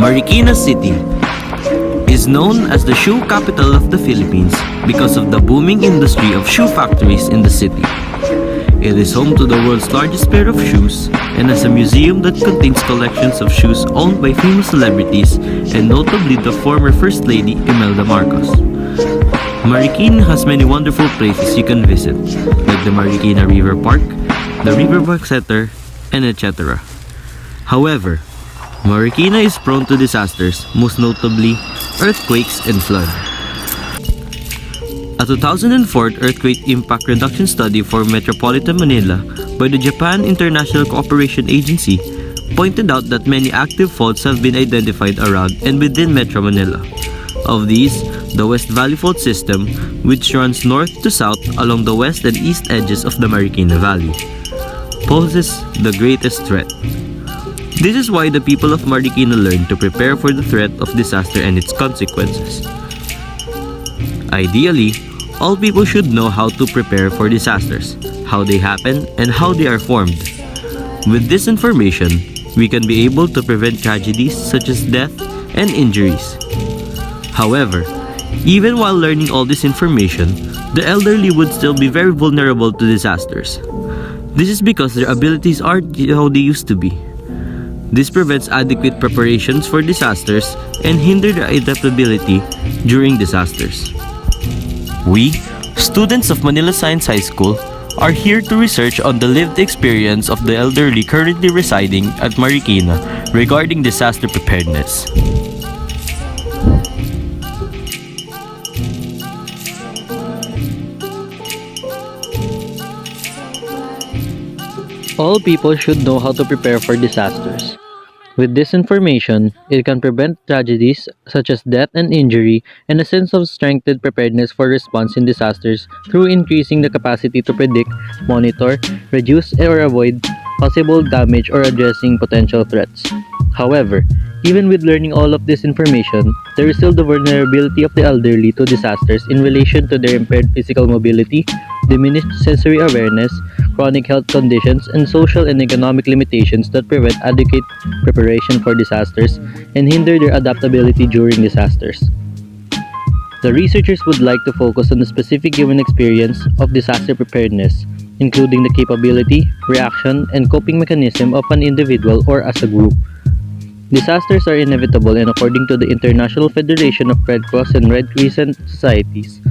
Marikina City is known as the shoe capital of the Philippines because of the booming industry of shoe factories in the city. It is home to the world's largest pair of shoes and has a museum that contains collections of shoes owned by famous celebrities and notably the former First Lady Imelda Marcos. Marikina has many wonderful places you can visit, like the Marikina River Park, the Riverbank Center, and etc. However, Marikina is prone to disasters, most notably earthquakes and flood. A 2004 earthquake impact reduction study for Metropolitan Manila by the Japan International Cooperation Agency pointed out that many active faults have been identified around and within Metro Manila. Of these, the West Valley Fault System, which runs north to south along the west and east edges of the Marikina Valley, poses the greatest threat. This is why the people of Marikina learn to prepare for the threat of disaster and its consequences. Ideally, all people should know how to prepare for disasters, how they happen, and how they are formed. With this information, we can be able to prevent tragedies such as death and injuries. However, even while learning all this information, the elderly would still be very vulnerable to disasters. This is because their abilities aren't how they used to be. This prevents adequate preparations for disasters and hinders their adaptability during disasters. We, students of Manila Science High School, are here to research on the lived experience of the elderly currently residing at Marikina regarding disaster preparedness. All people should know how to prepare for disasters. With this information, it can prevent tragedies such as death and injury and a sense of strengthened preparedness for response in disasters through increasing the capacity to predict, monitor, reduce or avoid possible damage or addressing potential threats. However, even with learning all of this information, there is still the vulnerability of the elderly to disasters in relation to their impaired physical mobility, diminished sensory awareness, chronic health conditions, and social and economic limitations that prevent adequate preparation for disasters and hinder their adaptability during disasters. The researchers would like to focus on the specific human experience of disaster preparedness, including the capability, reaction, and coping mechanism of an individual or as a group. Disasters are inevitable, and according to the International Federation of Red Cross and Red Crescent Societies,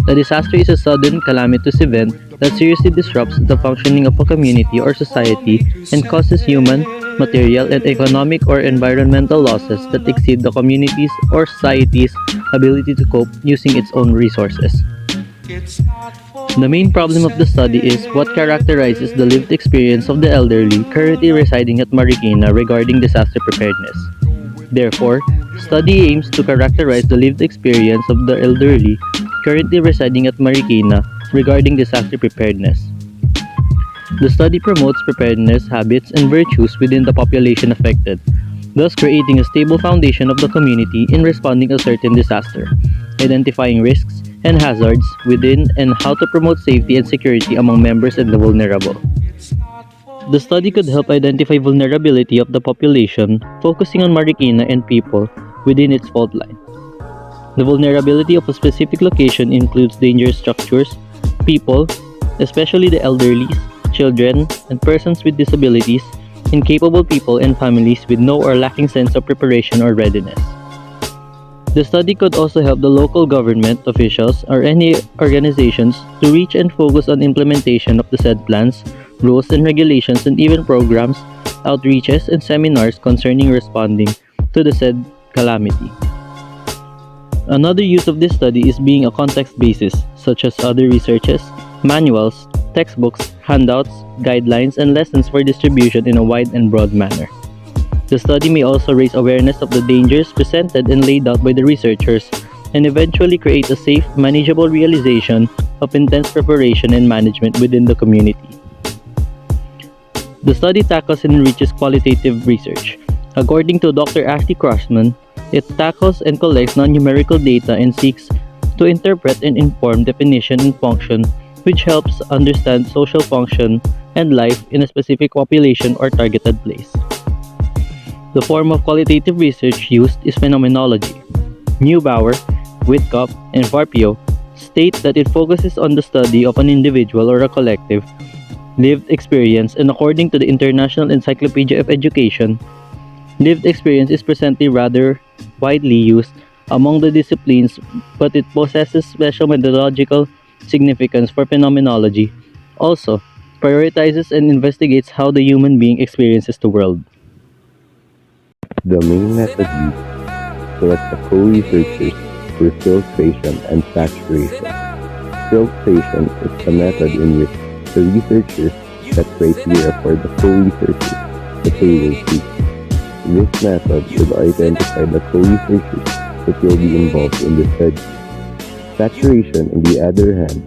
a disaster is a sudden, calamitous event that seriously disrupts the functioning of a community or society and causes human, material, and economic or environmental losses that exceed the community's or society's ability to cope using its own resources. The main problem of the study is what characterizes the lived experience of the elderly currently residing at Marikina regarding disaster preparedness. Therefore, the study aims to characterize the lived experience of the elderly currently residing at Marikina regarding disaster preparedness. The study promotes preparedness habits and virtues within the population affected, thus creating a stable foundation of the community in responding to a certain disaster, identifying risks and hazards within and how to promote safety and security among members and the vulnerable. The study could help identify vulnerability of the population, focusing on Marikina and people within its fault line. The vulnerability of a specific location includes dangerous structures, people, especially the elderly, children, and persons with disabilities, incapable people and families with no or lacking sense of preparation or readiness. The study could also help the local government officials or any organizations to reach and focus on implementation of the said plans, rules and regulations, and even programs, outreaches, and seminars concerning responding to the said calamity. Another use of this study is being a context basis, such as other researches, manuals, textbooks, handouts, guidelines, and lessons for distribution in a wide and broad manner. The study may also raise awareness of the dangers presented and laid out by the researchers and eventually create a safe, manageable realization of intense preparation and management within the community. The study tackles and enriches qualitative research. According to Dr. Ashley Crossman, it tackles and collects non-numerical data and seeks to interpret and inform definition and function, which helps understand social function and life in a specific population or targeted place. The form of qualitative research used is phenomenology. Neubauer, Whitcup, and Varpio state that it focuses on the study of an individual or a collective lived experience, and according to the International Encyclopedia of Education, lived experience is presently rather widely used among the disciplines, but it possesses special methodological significance for phenomenology. Also, prioritizes and investigates how the human being experiences the world. The main method used to select the co-researchers were filtration and saturation. Filtration is the method in which the researchers set criteria for the co-researchers that they will choose. This method will identify the co-researchers that will be involved in the study. Saturation, on the other hand,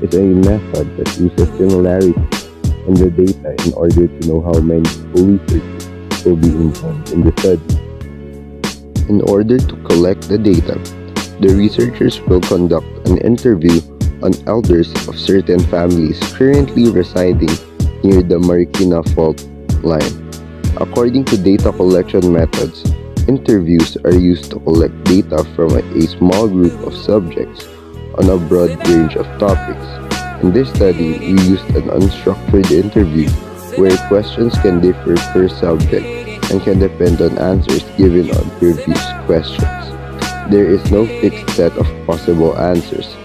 is a method that uses similarity in the data in order to know how many co-researchers will be involved in the study. In order to collect the data, the researchers will conduct an interview on elders of certain families currently residing near the Marikina fault line. According to data collection methods, interviews are used to collect data from a small group of subjects on a broad range of topics. In this study, we used an unstructured interview where questions can differ per subject and can depend on answers given on previous questions. There is no fixed set of possible answers.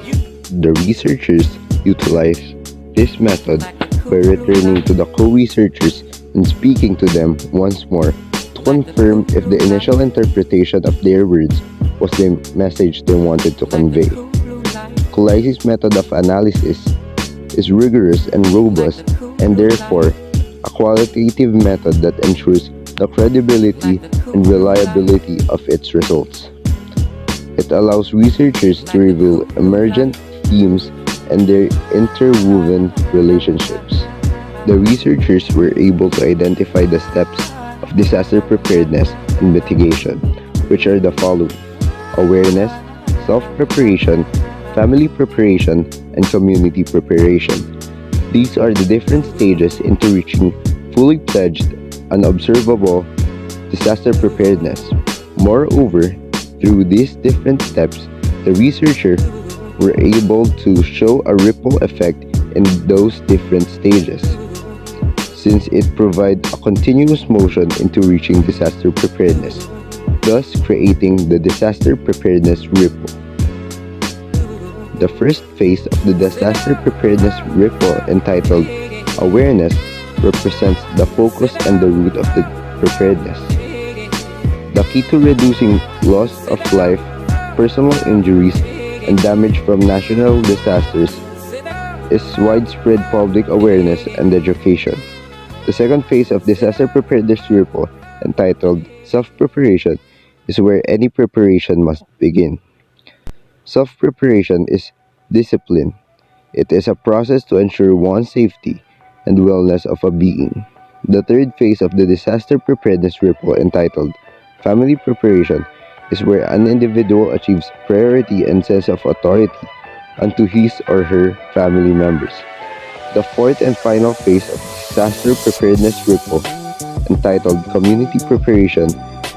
The researchers utilize this method by returning to the co-researchers and speaking to them once more to confirm if the initial interpretation of their words was the message they wanted to convey. Colyse's method of analysis is rigorous and robust, and therefore a qualitative method that ensures the credibility and reliability of its results. It allows researchers to reveal emergent themes and their interwoven relationships. The researchers were able to identify the steps of disaster preparedness and mitigation, which are the following: awareness, self-preparation, family preparation, and community preparation. These are the different stages into reaching fully pledged, unobservable disaster preparedness. Moreover, through these different steps, the researchers were able to show a ripple effect in those different stages, since it provides a continuous motion into reaching disaster preparedness, thus creating the disaster preparedness ripple. The first phase of the disaster preparedness ripple, entitled awareness, represents the focus and the root of the preparedness. The key to reducing loss of life, personal injuries, and damage from national disasters is widespread public awareness and education. The second phase of disaster preparedness ripple, entitled self-preparation, is where any preparation must begin. Self-preparation is discipline. It is a process to ensure one's safety and wellness of a being. The third phase of the disaster preparedness ripple, entitled family preparation, is where an individual achieves priority and sense of authority unto his or her family members. The fourth and final phase of disaster preparedness ripple, entitled community preparation,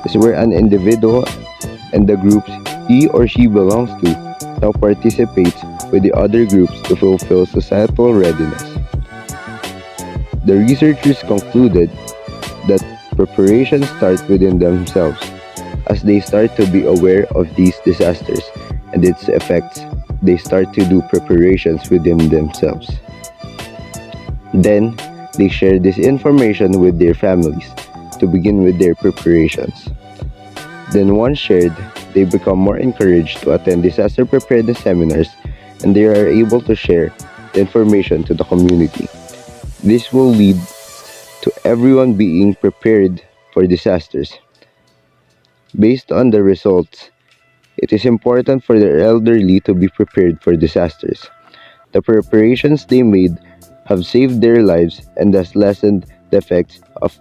is where an individual and the groups he or she belongs to now participates with the other groups to fulfill societal readiness. The researchers concluded that preparations start within themselves. As they start to be aware of these disasters and its effects, they start to do preparations within themselves. Then, they share this information with their families to begin with their preparations. Then, once shared, they become more encouraged to attend disaster preparedness seminars, and they are able to share the information to the community. This will lead to everyone being prepared for disasters. Based on the results, it is important for the elderly to be prepared for disasters. The preparations they made have saved their lives and thus lessened the effects of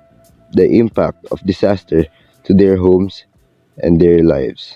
the impact of disaster to their homes and their lives.